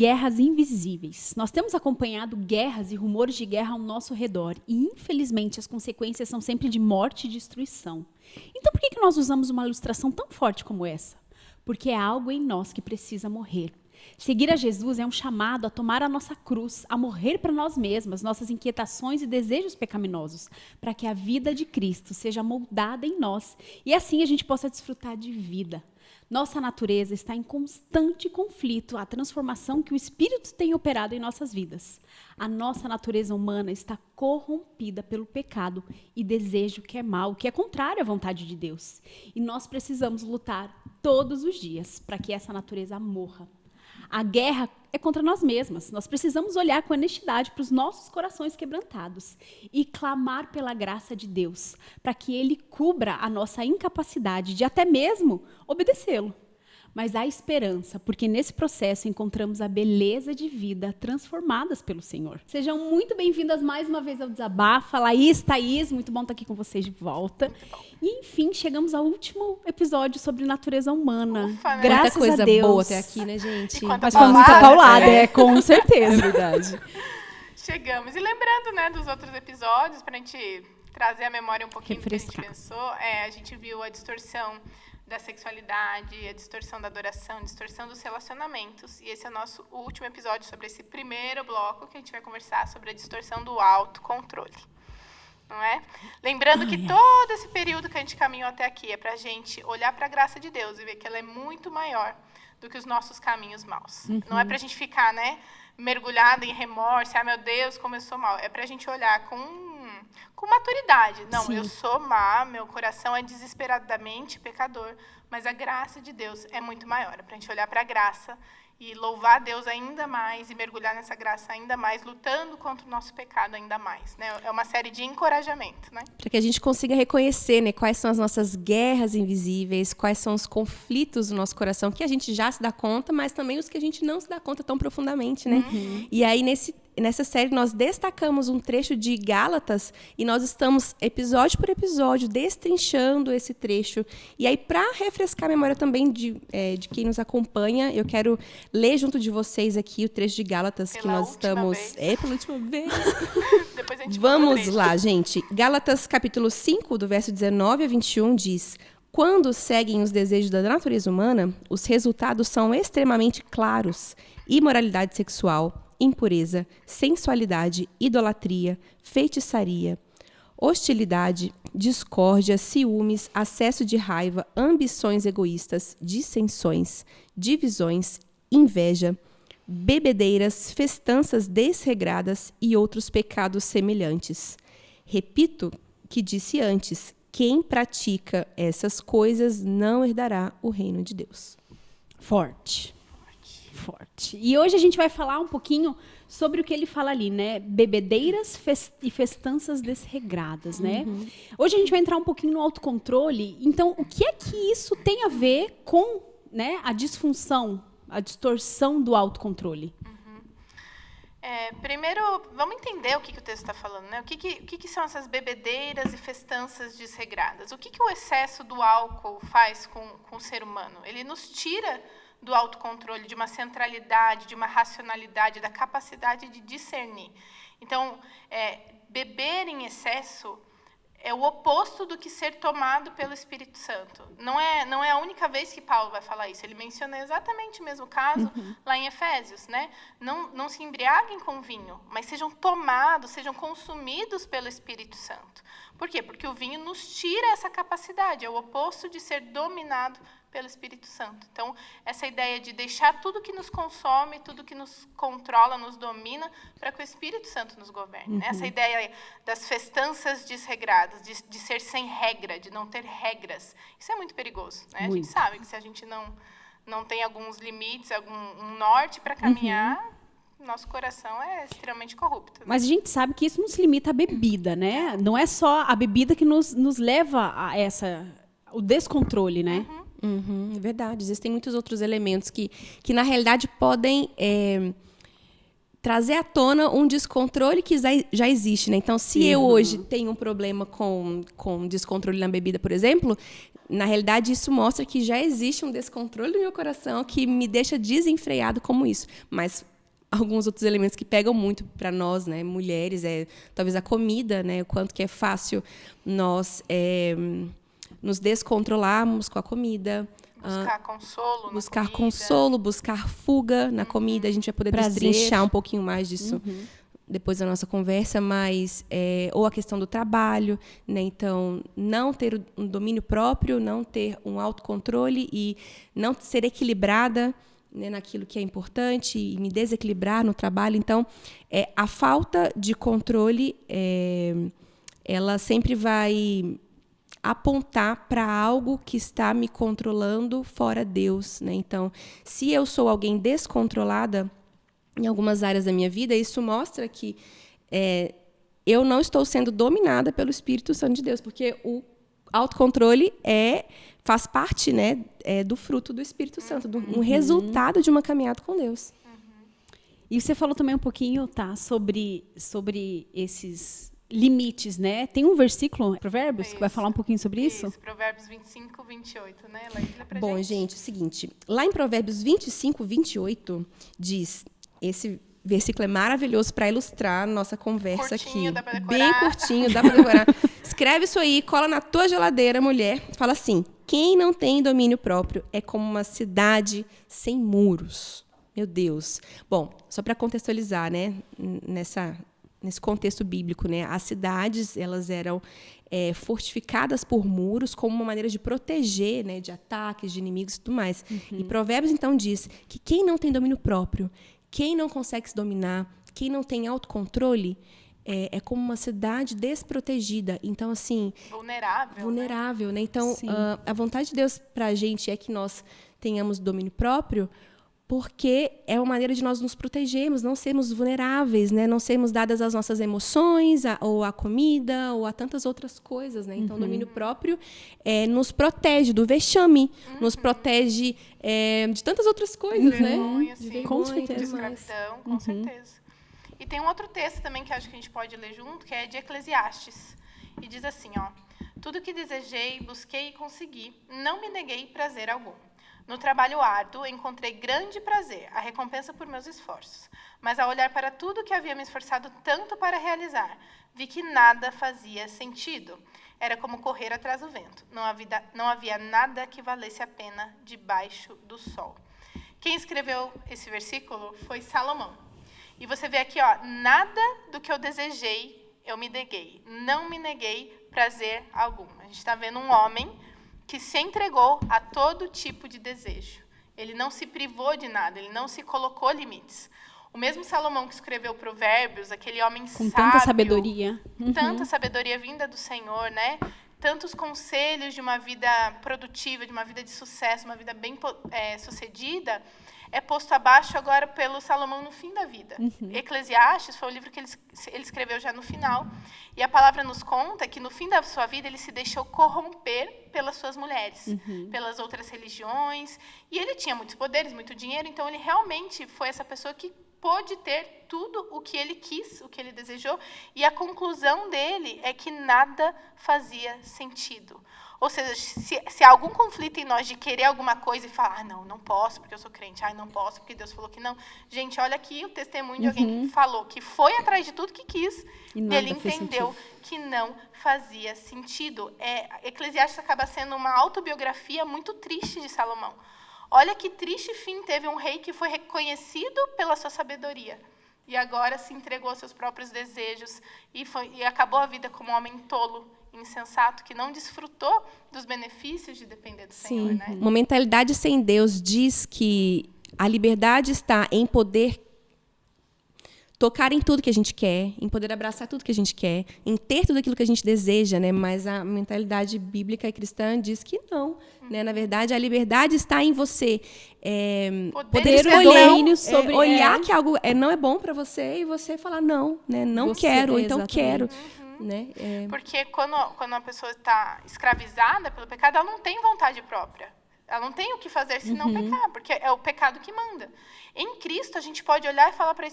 guerras invisíveis. Nós temos acompanhado guerras e rumores de guerra ao nosso redor e, infelizmente, as consequências são sempre de morte e destruição. Então, por que nós usamos uma ilustração tão forte como essa? Porque é algo em nós que precisa morrer. Seguir a Jesus é um chamado a tomar a nossa cruz, a morrer para nós mesmas, nossas inquietações e desejos pecaminosos, para que a vida de Cristo seja moldada em nós e assim a gente possa desfrutar de vida. Nossa natureza está em constante conflito à transformação que o Espírito tem operado em nossas vidas. A nossa natureza humana está corrompida pelo pecado e desejo que é mal, que é contrário à vontade de Deus. E nós precisamos lutar todos os dias para que essa natureza morra. A guerra é contra nós mesmas. Nós precisamos olhar com honestidade para os nossos corações quebrantados e clamar pela graça de Deus, para que Ele cubra a nossa incapacidade de até mesmo obedecê-lo. Mas há esperança, porque nesse processo encontramos a beleza de vida transformadas pelo Senhor. Sejam muito bem-vindas mais uma vez ao Desabafa. Laís, Thaís, muito bom estar aqui com vocês de volta. E, enfim, chegamos ao último episódio sobre natureza humana. Ufa, né? Graças Muita coisa a Deus. boa até aqui, né, gente? Mas foi muita paulada, com certeza. É verdade. Chegamos. E lembrando, né, dos outros episódios, para a gente trazer a memória um pouquinho do que a gente pensou, a gente viu a distorção da sexualidade, a distorção da adoração, a distorção dos relacionamentos. E esse é o nosso último episódio sobre esse primeiro bloco que a gente vai conversar sobre a distorção do autocontrole. Não é? Lembrando que todo esse período que a gente caminhou até aqui é para a gente olhar para a graça de Deus e ver que ela é muito maior do que os nossos caminhos maus. Não é para a gente ficar, né, mergulhado em remorso, meu Deus, como eu sou mal. É para a gente olhar com maturidade. Não, sim, eu sou má, meu coração é desesperadamente pecador, mas a graça de Deus é muito maior. É para a gente olhar para a graça e louvar a Deus ainda mais e mergulhar nessa graça ainda mais, lutando contra o nosso pecado ainda mais, né? É uma série de encorajamento, né? Para que a gente consiga reconhecer, né, quais são as nossas guerras invisíveis, quais são os conflitos do nosso coração, que a gente já se dá conta, mas também os que a gente não se dá conta tão profundamente, né? E aí, nessa série, nós destacamos um trecho de Gálatas e nós estamos, episódio por episódio, destrinchando esse trecho. E aí, para refrescar a memória também de quem nos acompanha, eu quero ler junto de vocês aqui o trecho de Gálatas que nós estamos... pela última vez. Depois a gente Vamos lá, gente. Gálatas, capítulo 5, do verso 19 a 21, diz: quando seguem os desejos da natureza humana, os resultados são extremamente claros. Imoralidade sexual, impureza, sensualidade, idolatria, feitiçaria, hostilidade, discórdia, ciúmes, acesso de raiva, ambições egoístas, dissensões, divisões, inveja, bebedeiras, festanças desregradas e outros pecados semelhantes. Repito que disse antes, quem pratica essas coisas não herdará o reino de Deus. Forte. E hoje a gente vai falar um pouquinho sobre o que ele fala ali, né? Bebedeiras e festanças desregradas, né? Hoje a gente vai entrar um pouquinho no autocontrole. Então, o que é que isso tem a ver com, né, a disfunção, a distorção do autocontrole? Primeiro, vamos entender o que o texto está falando, né? O que são essas bebedeiras e festanças desregradas? O que o excesso do álcool faz com o ser humano? Ele nos tira do autocontrole, de uma centralidade, de uma racionalidade, da capacidade de discernir. Então, beber em excesso é o oposto do que ser tomado pelo Espírito Santo. Não é a única vez que Paulo vai falar isso. Ele menciona exatamente o mesmo caso lá em Efésios, né? Não se embriaguem com vinho, mas sejam tomados, sejam consumidos pelo Espírito Santo. Por quê? Porque o vinho nos tira essa capacidade, é o oposto de ser dominado pelo Espírito Santo. Então, essa ideia de deixar tudo que nos consome, tudo que nos controla, nos domina, para que o Espírito Santo nos governe. Né? Essa ideia das festanças desregradas, de ser sem regra, de não ter regras, isso é muito perigoso. Né? A gente sabe que se a gente não tem alguns limites, um norte para caminhar, nosso coração é extremamente corrupto. Né? Mas a gente sabe que isso não se limita à bebida, né? Não é só a bebida que nos leva a o descontrole, né? É verdade. Existem muitos outros elementos que na realidade, podem trazer à tona um descontrole que já existe. Né? Então, se eu hoje tenho um problema com descontrole na bebida, por exemplo, na realidade, isso mostra que já existe um descontrole no meu coração que me deixa desenfreado como isso. Mas alguns outros elementos que pegam muito para nós, né, mulheres, talvez a comida, né, o quanto que é fácil nós nos descontrolarmos com a comida. Buscar consolo, buscar fuga na comida. A gente vai poder destrinchar um pouquinho mais disso depois da nossa conversa, mas ou a questão do trabalho, né? Então, não ter um domínio próprio, não ter um autocontrole e não ser equilibrada, né, naquilo que é importante e me desequilibrar no trabalho. Então, a falta de controle, ela sempre vai apontar para algo que está me controlando fora Deus, né? Então, se eu sou alguém descontrolada em algumas áreas da minha vida, isso mostra que eu não estou sendo dominada pelo Espírito Santo de Deus, porque o autocontrole faz parte, né, do fruto do Espírito Santo, um resultado de uma caminhada com Deus. E você falou também um pouquinho, tá, sobre esses limites, né? Tem um versículo, Provérbios, que vai falar um pouquinho sobre isso? Provérbios 25, 28, né? Lê pra Bom, gente, é o seguinte. Lá em Provérbios 25, 28, diz... Esse versículo é maravilhoso para ilustrar a nossa conversa curtinho, aqui. Dá pra decorar. Bem curtinho, dá para decorar. Escreve isso aí, cola na tua geladeira, mulher. Fala assim, quem não tem domínio próprio é como uma cidade sem muros. Meu Deus. Bom, só para contextualizar, né? Nesse contexto bíblico, né? As cidades, elas eram fortificadas por muros como uma maneira de proteger, né? De ataques, de inimigos e tudo mais. E Provérbios, então, diz que quem não tem domínio próprio, quem não consegue se dominar, quem não tem autocontrole, é como uma cidade desprotegida. Então, assim... Vulnerável, né? Então, a vontade de Deus para a gente é que nós tenhamos domínio próprio, porque é uma maneira de nós nos protegermos, não sermos vulneráveis, né? Não sermos dadas às nossas emoções, ou à comida, ou a tantas outras coisas, né? Então, o domínio próprio nos protege do vexame, nos protege de tantas outras coisas, né? De vergonha, com certeza. de escravidão, com certeza. E tem um outro texto também que acho que a gente pode ler junto, que é de Eclesiastes. E diz assim, ó: tudo que desejei, busquei e consegui, não me neguei prazer algum. No trabalho árduo, encontrei grande prazer, a recompensa por meus esforços. Mas ao olhar para tudo que havia me esforçado tanto para realizar, vi que nada fazia sentido. Era como correr atrás do vento. Não havia nada que valesse a pena debaixo do sol. Quem escreveu esse versículo foi Salomão. E você vê aqui, ó, nada do que eu desejei, eu me neguei. Não me neguei prazer algum. A gente está vendo um homem que se entregou a todo tipo de desejo. Ele não se privou de nada, ele não se colocou limites. O mesmo Salomão que escreveu Provérbios, aquele homem com sábio... tanta sabedoria. Tanta sabedoria vinda do Senhor, né? Tantos conselhos de uma vida produtiva, de uma vida de sucesso, uma vida bem sucedida, é posto abaixo agora pelo Salomão no fim da vida. Eclesiastes foi o livro que ele escreveu já no final. E a palavra nos conta que no fim da sua vida ele se deixou corromper pelas suas mulheres, pelas outras religiões. E ele tinha muitos poderes, muito dinheiro, então ele realmente foi essa pessoa que pôde ter tudo o que ele quis, o que ele desejou. E a conclusão dele é que nada fazia sentido. Ou seja, se há algum conflito em nós de querer alguma coisa e falar, não posso porque eu sou crente, não posso porque Deus falou que não. Gente, olha aqui o testemunho de alguém que falou que foi atrás de tudo que quis e ele entendeu que não fazia sentido. Eclesiastes acaba sendo uma autobiografia muito triste de Salomão. Olha que triste fim teve um rei que foi reconhecido pela sua sabedoria e agora se entregou aos seus próprios desejos e acabou a vida como um homem tolo, insensato, que não desfrutou dos benefícios de depender do Senhor, né? Uma mentalidade sem Deus diz que a liberdade está em poder tocar em tudo que a gente quer, em poder abraçar tudo que a gente quer, em ter tudo aquilo que a gente deseja, né? Mas a mentalidade bíblica e cristã diz que não, né? Na verdade, a liberdade está em você poder escolher, sobre olhar que algo não é bom para você e você falar não, né? Não quero, então exatamente. Quero. Né? Porque quando uma pessoa está escravizada pelo pecado, ela não tem vontade própria. Ela não tem o que fazer senão pecar, porque é o pecado que manda. Em Cristo, a gente pode olhar e falar para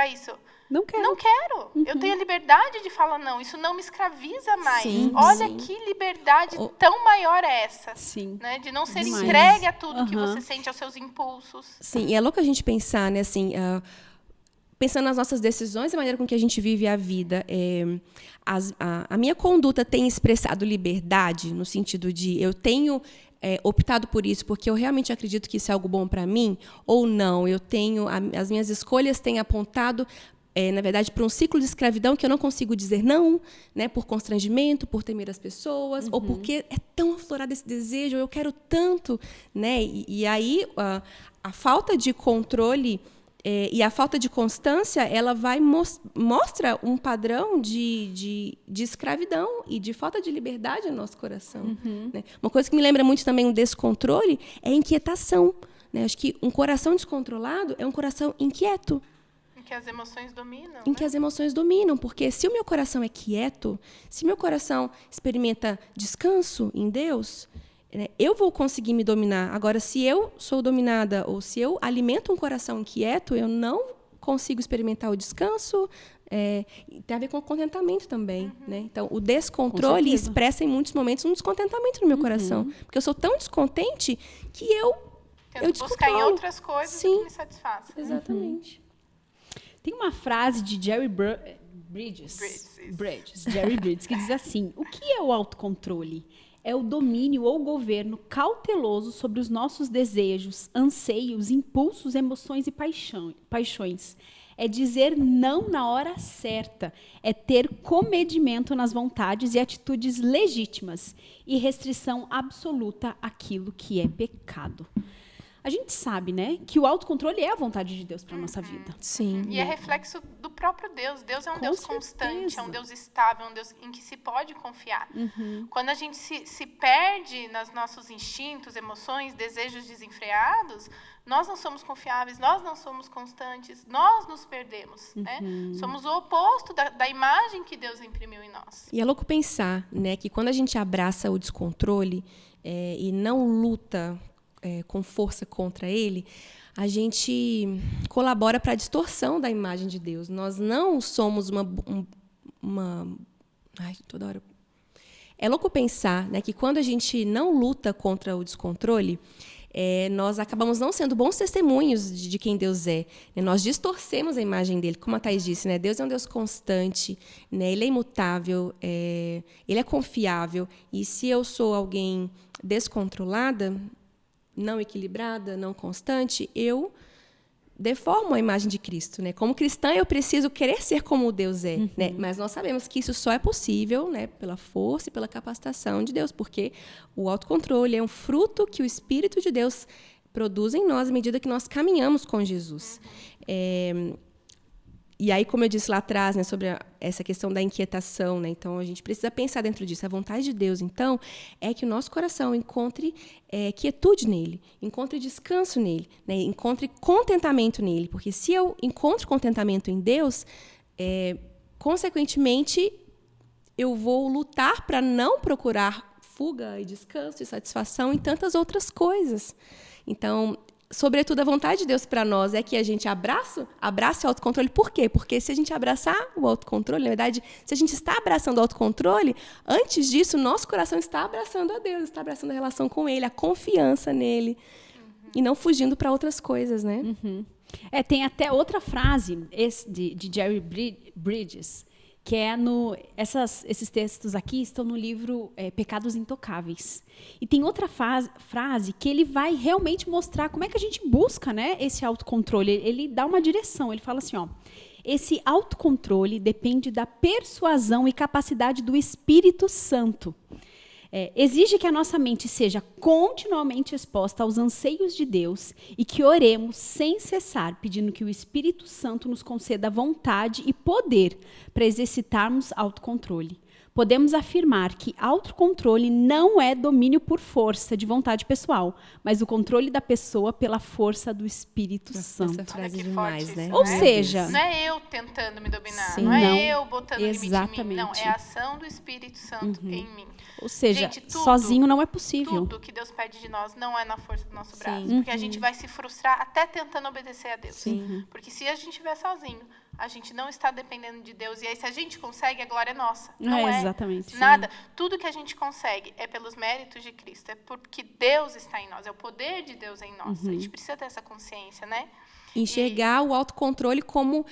isso. Não quero. Não quero. Eu tenho a liberdade de falar não. Isso não me escraviza mais. Olha que liberdade tão maior é essa. Né? De não ser entregue a tudo que você sente, aos seus impulsos. Sim, e é louco a gente pensar, né, assim... pensando nas nossas decisões, a maneira com que a gente vive a vida, a minha conduta tem expressado liberdade, no sentido de eu tenho optado por isso porque eu realmente acredito que isso é algo bom para mim, ou não? As minhas escolhas têm apontado, na verdade, para um ciclo de escravidão que eu não consigo dizer não, né, por constrangimento, por temer as pessoas, ou porque é tão aflorado esse desejo, eu quero tanto, né? E aí a falta de controle e a falta de constância, ela mostra um padrão de escravidão e de falta de liberdade no nosso coração. Né? Uma coisa que me lembra muito também um descontrole é a inquietação. Né? Acho que um coração descontrolado é um coração inquieto. Em que as emoções dominam. Em que as emoções dominam. Porque se o meu coração é quieto, se meu coração experimenta descanso em Deus, eu vou conseguir me dominar. Agora, se eu sou dominada ou se eu alimento um coração inquieto, eu não consigo experimentar o descanso. Tem a ver com o contentamento também. Né? Então, o descontrole expressa em muitos momentos um descontentamento no meu coração. Porque eu sou tão descontente que eu tento buscar em outras coisas que me satisfaçam. Exatamente. Tem uma frase de Jerry Bridges, que diz assim: o que é o autocontrole? É o domínio ou governo cauteloso sobre os nossos desejos, anseios, impulsos, emoções e paixões. É dizer não na hora certa. É ter comedimento nas vontades e atitudes legítimas e restrição absoluta àquilo que é pecado. A gente sabe, né, que o autocontrole é a vontade de Deus para a nossa vida. Sim. E é reflexo do próprio Deus. Deus é um Deus constante, é um Deus estável, é um Deus em que se pode confiar. Quando a gente se perde nos nossos instintos, emoções, desejos desenfreados, nós não somos confiáveis, nós não somos constantes, nós nos perdemos. Né? Somos o oposto da imagem que Deus imprimiu em nós. E é louco pensar, né, que quando a gente abraça o descontrole e não luta com força contra ele, a gente colabora para a distorção da imagem de Deus. Nós não somos Ai, toda hora. É louco pensar, né, que quando a gente não luta contra o descontrole, nós acabamos não sendo bons testemunhos de quem Deus é. Né? Nós distorcemos a imagem dele, como a Thaís disse, né? Deus é um Deus constante, né? Ele é imutável, ele é confiável. E se eu sou alguém descontrolada, não equilibrada, não constante, eu deformo a imagem de Cristo. Né? Como cristã, eu preciso querer ser como Deus é. Né? Mas nós sabemos que isso só é possível, né, pela força e pela capacitação de Deus, porque o autocontrole é um fruto que o Espírito de Deus produz em nós à medida que nós caminhamos com Jesus. E aí, como eu disse lá atrás, né, sobre essa questão da inquietação, né, então a gente precisa pensar dentro disso. A vontade de Deus, então, é que o nosso coração encontre quietude nele, encontre descanso nele, né, encontre contentamento nele. Porque se eu encontro contentamento em Deus, consequentemente, eu vou lutar para não procurar fuga e descanso e satisfação em tantas outras coisas. Então, sobretudo, a vontade de Deus para nós é que a gente abrace o autocontrole. Por quê? Porque se a gente abraçar o autocontrole, na verdade, se a gente está abraçando o autocontrole, antes disso, nosso coração está abraçando a Deus, está abraçando a relação com Ele, a confiança nele, e não fugindo para outras coisas, né? Tem até outra frase de Jerry Bridges, que esses textos aqui estão no livro Pecados Intocáveis. E tem outra frase que ele vai realmente mostrar como é que a gente busca, né, esse autocontrole. Ele dá uma direção, ele fala assim, esse autocontrole depende da persuasão e capacidade do Espírito Santo. Exige que a nossa mente seja continuamente exposta aos anseios de Deus e que oremos sem cessar, pedindo que o Espírito Santo nos conceda vontade e poder para exercitarmos autocontrole. Podemos afirmar que autocontrole não é domínio por força de vontade pessoal, mas o controle da pessoa pela força do Espírito Santo. Essa frase é demais, forte, né? Ou seja... Não é eu tentando me dominar, Sim, não é não, eu botando limite em mim. Não, é a ação do Espírito Santo em mim. Ou seja, gente, sozinho não é possível. Tudo que Deus pede de nós não é na força do nosso braço. Sim. Porque a gente vai se frustrar até tentando obedecer a Deus. Sim. Porque se a gente estiver sozinho, a gente não está dependendo de Deus. E aí, se a gente consegue, a glória é nossa. Não é exatamente. nada. Tudo que a gente consegue é pelos méritos de Cristo. É porque Deus está em nós. É o poder de Deus em nós. A gente precisa ter essa consciência, né? Enxergar o autocontrole como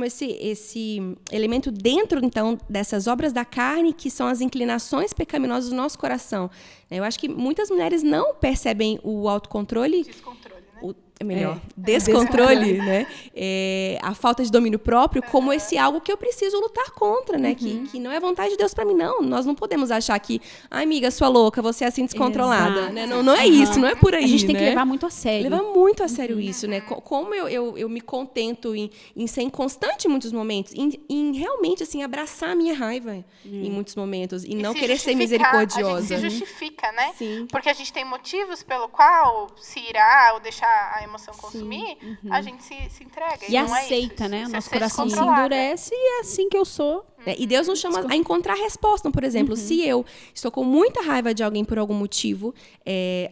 esse elemento dentro, então, dessas obras da carne, que são as inclinações pecaminosas do nosso coração. Eu acho que muitas mulheres não percebem o autocontrole... Descontrole, né? Descontrole, né? A falta de domínio próprio como esse algo que eu preciso lutar contra, né? Que não é vontade de Deus para mim, não. Nós não podemos achar que, amiga, sua louca, você é assim descontrolada. Né? Não é isso, não é por aí. A gente tem né? que levar muito a sério. Levar muito a sério isso, né? Como eu me contento em ser inconstante em muitos momentos, em realmente, assim, abraçar a minha raiva em muitos momentos e não querer ser misericordiosa. A gente se justifica, né? Sim. Porque a gente tem motivos pelo qual se irar ou deixar a emoção consumir, a gente se entrega. E não aceita, é isso. né? O Você nosso seja coração se controlada. endurece e é assim que eu sou. E Deus nos chama a encontrar resposta. Por exemplo, se eu estou com muita raiva de alguém por algum motivo,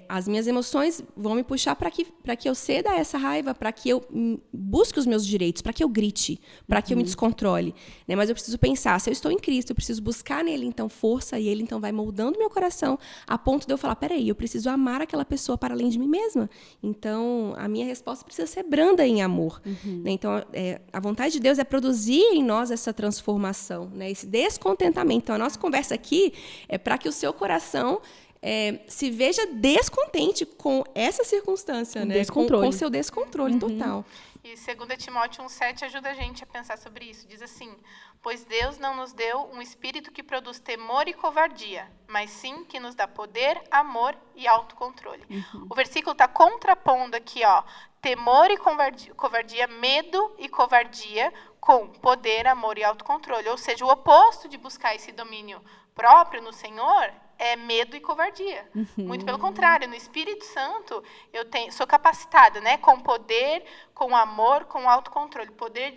as minhas emoções vão me puxar para que eu ceda a essa raiva, para que eu busque os meus direitos, para que eu grite, para que eu me descontrole. Né? Mas eu preciso pensar, se eu estou em Cristo, eu preciso buscar nele, então, força, e ele, então, vai moldando meu coração a ponto de eu falar, peraí, eu preciso amar aquela pessoa para além de mim mesma. Então, a minha resposta precisa ser branda em amor. Né? Então, a vontade de Deus é produzir em nós essa transformação, né? Esse descontentamento. Então, a nossa conversa aqui é para que o seu coração se veja descontente com essa circunstância, né? Com o seu descontrole total. E 2 Timóteo 1,7 ajuda a gente a pensar sobre isso. Diz assim, pois Deus não nos deu um espírito que produz temor e covardia, mas sim que nos dá poder, amor e autocontrole. O versículo está contrapondo aqui, ó, temor e covardia, medo e covardia, com poder, amor e autocontrole. Ou seja, o oposto de buscar esse domínio próprio no Senhor é medo e covardia. Muito pelo contrário, no Espírito Santo eu sou capacitada, né, com poder, com amor, com autocontrole. Poder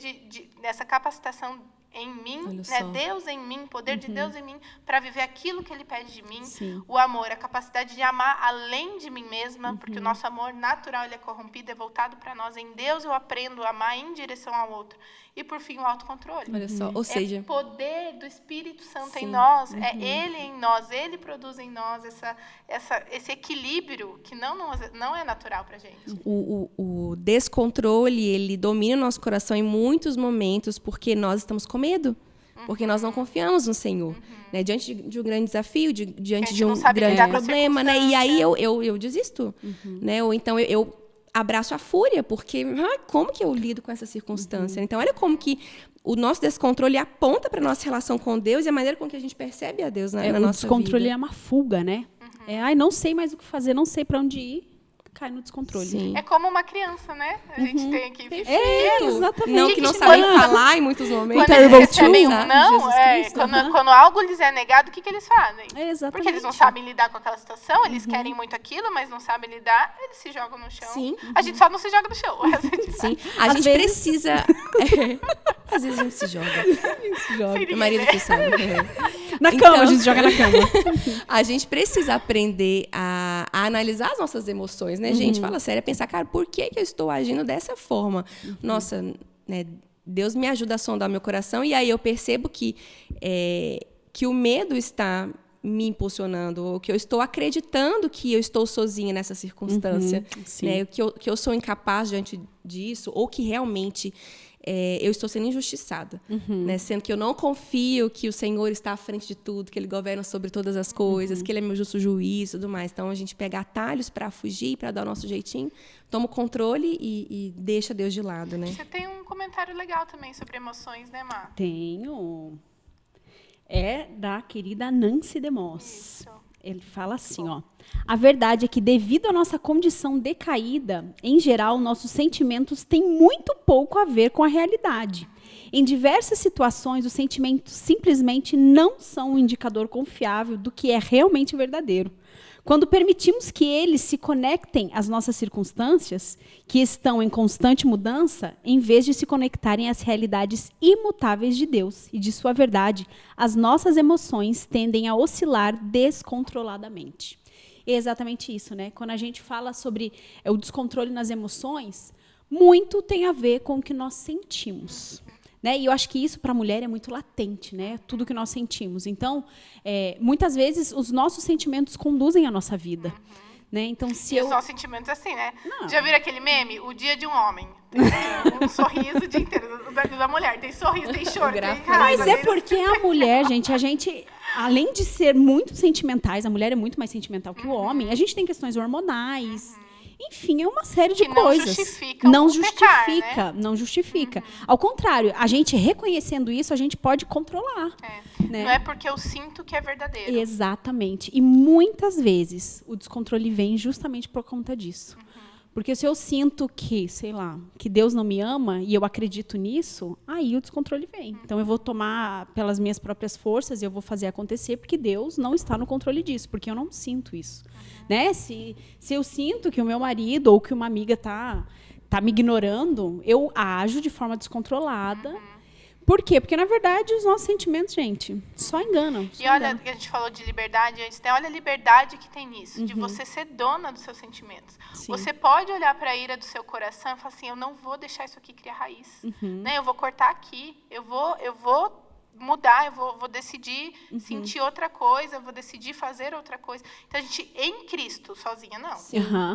dessa capacitação em mim, né, Deus em mim, poder de Deus em mim, para viver aquilo que Ele pede de mim. Sim. O amor, a capacidade de amar além de mim mesma, porque o nosso amor natural ele é corrompido, é voltado para nós. Em Deus eu aprendo a amar em direção ao outro. E, por fim, o autocontrole. Olha só, ou seja... É o poder do Espírito Santo em nós, é Ele em nós, Ele produz em nós esse equilíbrio que não é natural para a gente. O descontrole, ele domina o nosso coração em muitos momentos porque nós estamos com medo. Porque nós não confiamos no Senhor. Né? Diante de um grande desafio, diante de um grande problema. Né? E aí eu desisto. Né? Ou então eu abraço a fúria, porque como que eu lido com essa circunstância? Então, olha como que o nosso descontrole aponta para a nossa relação com Deus e a maneira com que a gente percebe a Deus na nossa vida. O descontrole é uma fuga, né? Não sei mais o que fazer, não sei para onde ir. Cai no descontrole. Sim. É como uma criança, né? A gente tem aqui exatamente. Não, que não sabem falar em muitos momentos. Quando eles recebem um não, quando algo lhes é negado, o que eles fazem? Exatamente. Porque eles não sabem lidar com aquela situação, eles querem muito aquilo, mas não sabem lidar, eles se jogam no chão. Sim. A gente só não se joga no chão. Sim. A gente precisa... Às vezes a gente se joga. Meu marido que sabe. Na cama, a gente joga na cama. A gente precisa aprender a analisar as nossas emoções, né, gente? Fala sério, pensar, cara, por que eu estou agindo dessa forma? Nossa, né, Deus me ajuda a sondar meu coração e aí eu percebo que o medo está me impulsionando, ou que eu estou acreditando que eu estou sozinha nessa circunstância, né, que eu sou incapaz diante disso, ou que realmente... eu estou sendo injustiçada, né? Sendo que eu não confio que o Senhor está à frente de tudo, que Ele governa sobre todas as coisas, que Ele é meu justo juiz e tudo mais. Então, a gente pega atalhos para fugir, para dar o nosso jeitinho, toma o controle e deixa Deus de lado, né? Você tem um comentário legal também sobre emoções, né, Má? Tenho. É da querida Nancy DeMoss. Isso. Ele fala assim, ó. A verdade é que, devido à nossa condição decaída, em geral, nossos sentimentos têm muito pouco a ver com a realidade. Em diversas situações, os sentimentos simplesmente não são um indicador confiável do que é realmente verdadeiro. Quando permitimos que eles se conectem às nossas circunstâncias, que estão em constante mudança, em vez de se conectarem às realidades imutáveis de Deus e de sua verdade, as nossas emoções tendem a oscilar descontroladamente. É exatamente isso, né? Quando a gente fala sobre o descontrole nas emoções, muito tem a ver com o que nós sentimos. Né? E eu acho que isso para a mulher é muito latente, né? Tudo que nós sentimos. Então, muitas vezes, os nossos sentimentos conduzem a nossa vida. Né? Então, se os nossos sentimentos assim, né? Já viram aquele meme? O dia de um homem. Tem um sorriso o dia inteiro. Da mulher. Tem sorriso, tem choro, tem raiva. Mas é porque a mulher, gente, além de ser muito sentimentais, a mulher é muito mais sentimental que o homem, a gente tem questões hormonais. Enfim, é uma série de coisas. Não justifica, não justifica. Ao contrário, a gente reconhecendo isso, a gente pode controlar. Né? Não é porque eu sinto que é verdadeiro. Exatamente. E muitas vezes o descontrole vem justamente por conta disso. Porque se eu sinto que, sei lá, que Deus não me ama e eu acredito nisso, aí o descontrole vem. Então eu vou tomar pelas minhas próprias forças e eu vou fazer acontecer porque Deus não está no controle disso, porque eu não sinto isso. Né? Se eu sinto que o meu marido ou que uma amiga tá me ignorando, eu ajo de forma descontrolada. Por quê? Porque, na verdade, os nossos sentimentos, gente, só enganam. E olha, que a gente falou de liberdade antes, né? Olha a liberdade que tem nisso, de você ser dona dos seus sentimentos. Sim. Você pode olhar para a ira do seu coração e falar assim, eu não vou deixar isso aqui criar raiz. Né? Eu vou cortar aqui, eu vou mudar, eu vou decidir sentir outra coisa, eu vou decidir fazer outra coisa. Então, a gente, em Cristo, sozinha, não.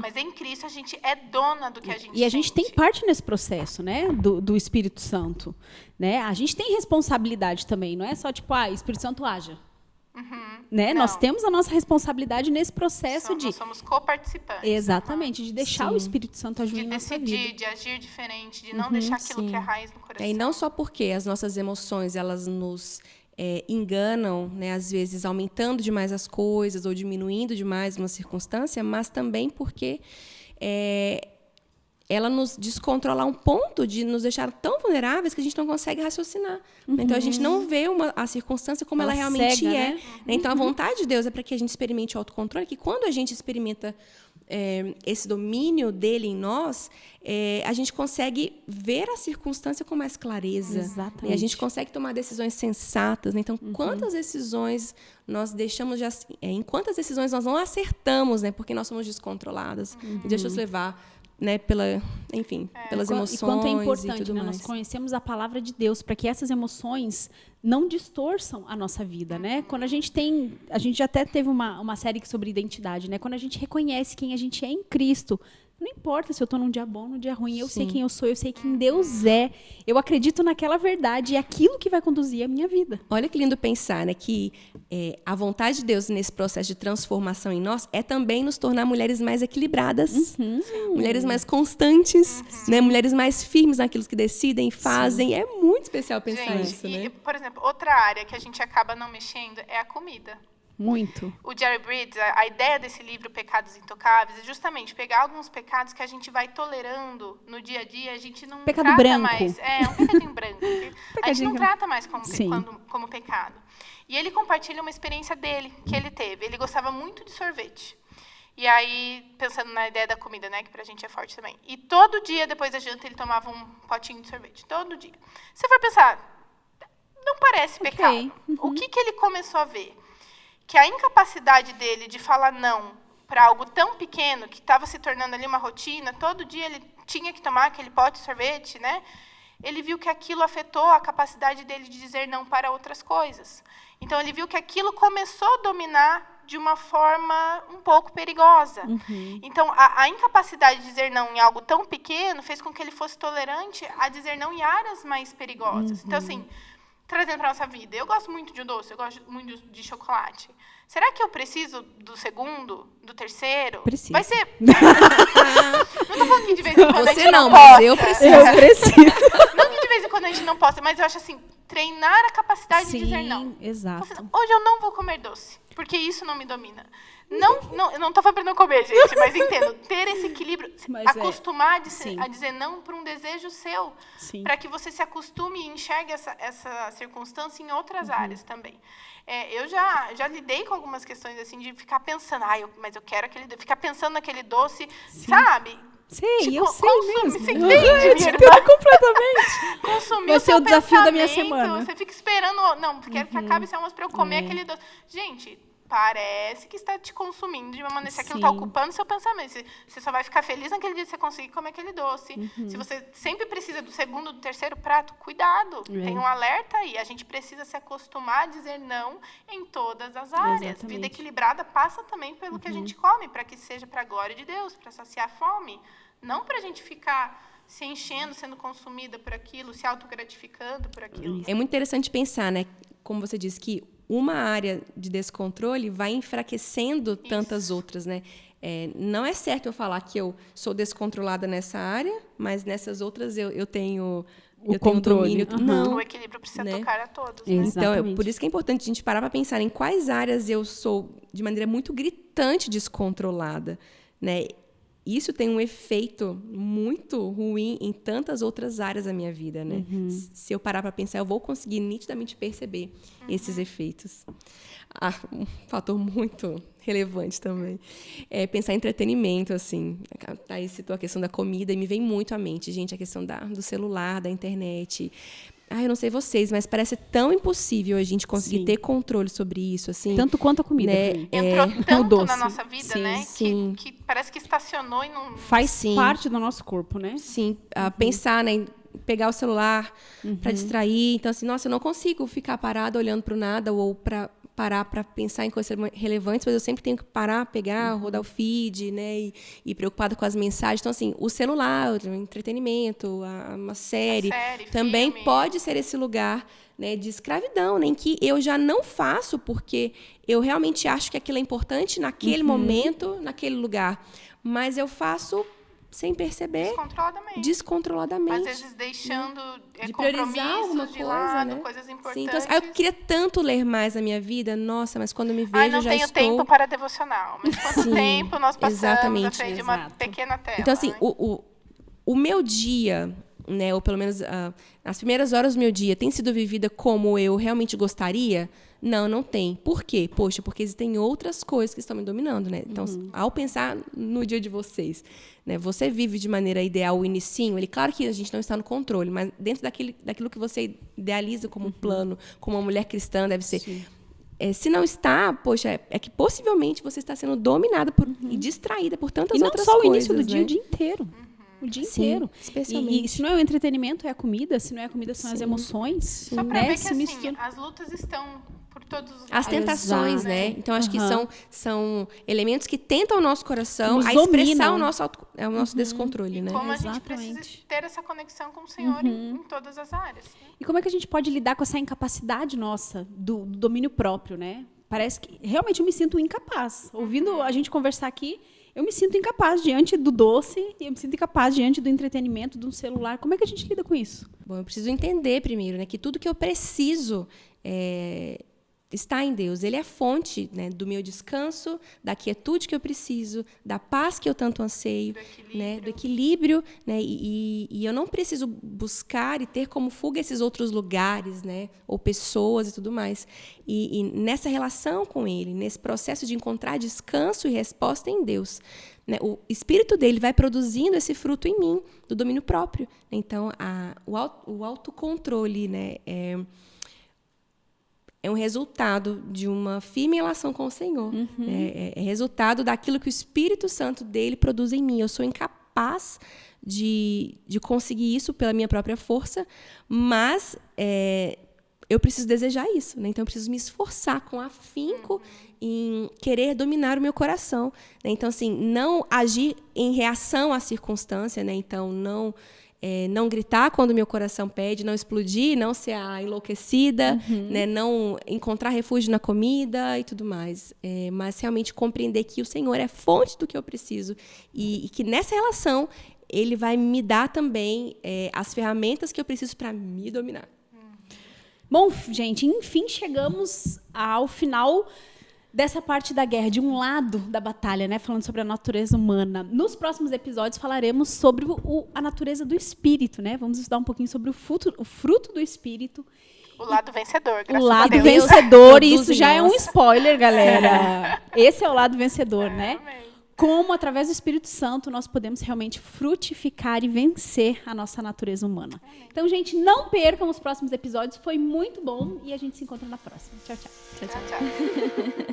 Mas em Cristo, a gente é dona do que a gente sente. E a gente tem parte nesse processo, né? Do Espírito Santo. Né? A gente tem responsabilidade também, não é só tipo, Espírito Santo haja. Né? Nós temos a nossa responsabilidade nesse processo Nós somos coparticipantes. Exatamente, de deixar o Espírito Santo agir em nossa vida. De decidir, de agir diferente, de não deixar aquilo que é raiz no coração. E não só porque as nossas emoções, elas nos enganam, né, às vezes aumentando demais as coisas ou diminuindo demais uma circunstância, mas também porque ela nos descontrola a um ponto de nos deixar tão vulneráveis que a gente não consegue raciocinar. Então, a gente não vê a circunstância como ela realmente cega, é. Né? Então, a vontade de Deus é para que a gente experimente o autocontrole, que quando a gente experimenta esse domínio dele em nós, a gente consegue ver a circunstância com mais clareza. Exatamente. E a gente consegue tomar decisões sensatas. Né? Então, quantas decisões nós deixamos de... em quantas decisões nós não acertamos, né? Porque nós somos descontroladas. E deixamos levar... Né, pelas emoções. E quanto é importante, e tudo mais. Nós conhecemos a palavra de Deus para que essas emoções não distorçam a nossa vida, né? Quando a gente já até teve uma série sobre identidade, né? Quando a gente reconhece quem a gente é em Cristo, não importa se eu estou num dia bom ou num dia ruim, eu sei quem eu sou, eu sei quem Deus é, eu acredito naquela verdade e é aquilo que vai conduzir a minha vida. Olha que lindo pensar, né, que a vontade de Deus nesse processo de transformação em nós é também nos tornar mulheres mais equilibradas, mulheres mais constantes, né, mulheres mais firmes naquilo que decidem, fazem. É muito especial pensar nisso, né? Por exemplo, outra área que a gente acaba não mexendo é a comida. Muito. O Jerry Bridges, a ideia desse livro Pecados Intocáveis é justamente pegar alguns pecados que a gente vai tolerando no dia a dia, a gente não trata branco. Mais. Um pecadinho branco. A gente não trata mais como pecado. E ele compartilha uma experiência dele, que ele teve. Ele gostava muito de sorvete. E aí, pensando na ideia da comida, né, que pra gente é forte também. E todo dia, depois da janta, ele tomava um potinho de sorvete. Todo dia. Se for pensar, não parece pecado. O que ele começou a ver? Que a incapacidade dele de falar não para algo tão pequeno, que estava se tornando ali uma rotina, todo dia ele tinha que tomar aquele pote de sorvete, né? Ele viu que aquilo afetou a capacidade dele de dizer não para outras coisas. Então, ele viu que aquilo começou a dominar de uma forma um pouco perigosa. Então, a incapacidade de dizer não em algo tão pequeno fez com que ele fosse tolerante a dizer não em áreas mais perigosas. Então, assim... Trazendo para a nossa vida. Eu gosto muito de doce, eu gosto muito de chocolate. Será que eu preciso do segundo, do terceiro? Preciso. Vai ser... Não tô falando que de vez em quando Você a gente não, possa. mas eu preciso. Eu preciso. Não que de vez em quando a gente não possa, mas eu acho assim, treinar a capacidade de dizer não. Exato. Hoje eu não vou comer doce, porque isso não me domina. Eu não tô falando para não comer, gente, mas entendo. Ter esse equilíbrio, acostumar a dizer não para um desejo seu, para que você se acostume e enxergue essa circunstância em outras áreas também. Eu já lidei com algumas questões assim de ficar pensando, mas eu quero ficar pensando naquele doce, sabe? Sei, eu sei mesmo. Você entende, eu te entendo completamente. Consumir vai ser o desafio da minha pensamento, semana. Você fica esperando, quero que acabe esse almoço para eu comer aquele doce. Gente, parece que está te consumindo de uma maneira. Se aquilo está ocupando seu pensamento. Você só vai ficar feliz naquele dia que você conseguir comer aquele doce. Se você sempre precisa do segundo, do terceiro prato, cuidado. Tem um alerta aí. A gente precisa se acostumar a dizer não em todas as áreas. Exatamente. Vida equilibrada passa também pelo que a gente come, para que seja para a glória de Deus, para saciar a fome. Não para a gente ficar se enchendo, sendo consumida por aquilo, se autogratificando por aquilo. É muito interessante pensar, né? Como você disse, que uma área de descontrole vai enfraquecendo tantas outras, né? Não é certo eu falar que eu sou descontrolada nessa área, mas nessas outras eu tenho o controle. Tenho domínio. Não, o equilíbrio precisa tocar a todos. Né? Então, por isso que é importante a gente parar para pensar em quais áreas eu sou, de maneira muito gritante, descontrolada, né? Isso tem um efeito muito ruim em tantas outras áreas da minha vida, né? Se eu parar para pensar, eu vou conseguir nitidamente perceber esses efeitos. Um fator muito relevante também é pensar em entretenimento, assim. A Thaís citou a questão da comida e me vem muito à mente, gente, a questão do celular, da internet. Eu não sei vocês, mas parece tão impossível a gente conseguir ter controle sobre isso, assim. Tanto quanto a comida. Né? Entrou tanto na nossa vida, né? Que parece que estacionou e não... Faz parte do nosso corpo, né? Sim. Pensar, né, em pegar o celular para distrair. Então, assim, nossa, eu não consigo ficar parada olhando para o nada ou parar para pensar em coisas relevantes, mas eu sempre tenho que parar, pegar, rodar o feed, né, e preocupada com as mensagens. Então, assim, o celular, o entretenimento, uma série também filme. Pode ser esse lugar, né, de escravidão, né, em que eu já não faço porque eu realmente acho que aquilo é importante naquele momento, naquele lugar, mas eu faço sem perceber. Descontroladamente. Às vezes deixando de priorizar alguma de coisa, lado, né? coisas importantes. Sim, então, eu queria tanto ler mais na minha vida, nossa, mas quando me vejo, não já tenho estou... tempo para devocional. Mas quanto tempo nós passamos à frente de uma pequena tela. Então, assim, o meu dia, né, ou pelo menos as primeiras horas do meu dia, tem sido vivida como eu realmente gostaria? Não tem. Por quê? Poxa, porque existem outras coisas que estão me dominando, né? Então, ao pensar no dia de vocês, né, você vive de maneira ideal o inicinho, claro que a gente não está no controle, mas dentro daquilo que você idealiza como um plano, como uma mulher cristã deve ser. Se não está, poxa, é que possivelmente você está sendo dominada e distraída por tantas outras coisas. E não só o início do né? dia, o dia inteiro. O dia inteiro. Especialmente. E se não é o entretenimento, é a comida. Se não é a comida, são as emoções. Só para ver que, assim, as lutas estão por todos os lados. As tentações, né? Então, acho que são elementos que tentam o nosso coração nos a expressar o nosso descontrole, né? Como a gente precisa ter essa conexão com o Senhor em todas as áreas. Né? E como é que a gente pode lidar com essa incapacidade nossa do domínio próprio, né? Parece que realmente eu me sinto incapaz. Ouvindo a gente conversar aqui, eu me sinto incapaz diante do doce e eu me sinto incapaz diante do entretenimento, do celular. Como é que a gente lida com isso? Bom, eu preciso entender primeiro, né, que tudo que eu preciso está em Deus. Ele é fonte, né, do meu descanso, da quietude que eu preciso, da paz que eu tanto anseio, do equilíbrio, né, e eu não preciso buscar e ter como fuga esses outros lugares, né, ou pessoas e tudo mais. E nessa relação com Ele, nesse processo de encontrar descanso e resposta em Deus, né, o Espírito dele vai produzindo esse fruto em mim, do domínio próprio. Então, o autocontrole, né, é um resultado de uma firme relação com o Senhor. É resultado daquilo que o Espírito Santo dele produz em mim. Eu sou incapaz de conseguir isso pela minha própria força, mas eu preciso desejar isso. Né? Então, eu preciso me esforçar com afinco em querer dominar o meu coração. Né? Então, assim, não agir em reação à circunstância. Né? Então, não gritar quando meu coração pede, não explodir, não ser a enlouquecida, né, não encontrar refúgio na comida e tudo mais. Mas realmente compreender que o Senhor é fonte do que eu preciso e que nessa relação Ele vai me dar também as ferramentas que eu preciso para me dominar. Bom, gente, enfim, chegamos ao final dessa parte da guerra, de um lado da batalha, né, falando sobre a natureza humana. Nos próximos episódios falaremos sobre a natureza do espírito, né? Vamos estudar um pouquinho sobre o fruto do espírito. O lado vencedor, graças o lado a Deus. vencedor, e isso já é um spoiler, galera. Esse é o lado vencedor, né? Como, através do Espírito Santo, nós podemos realmente frutificar e vencer a nossa natureza humana. Então, gente, não percam os próximos episódios. Foi muito bom e a gente se encontra na próxima. Tchau, tchau. Tchau, tchau.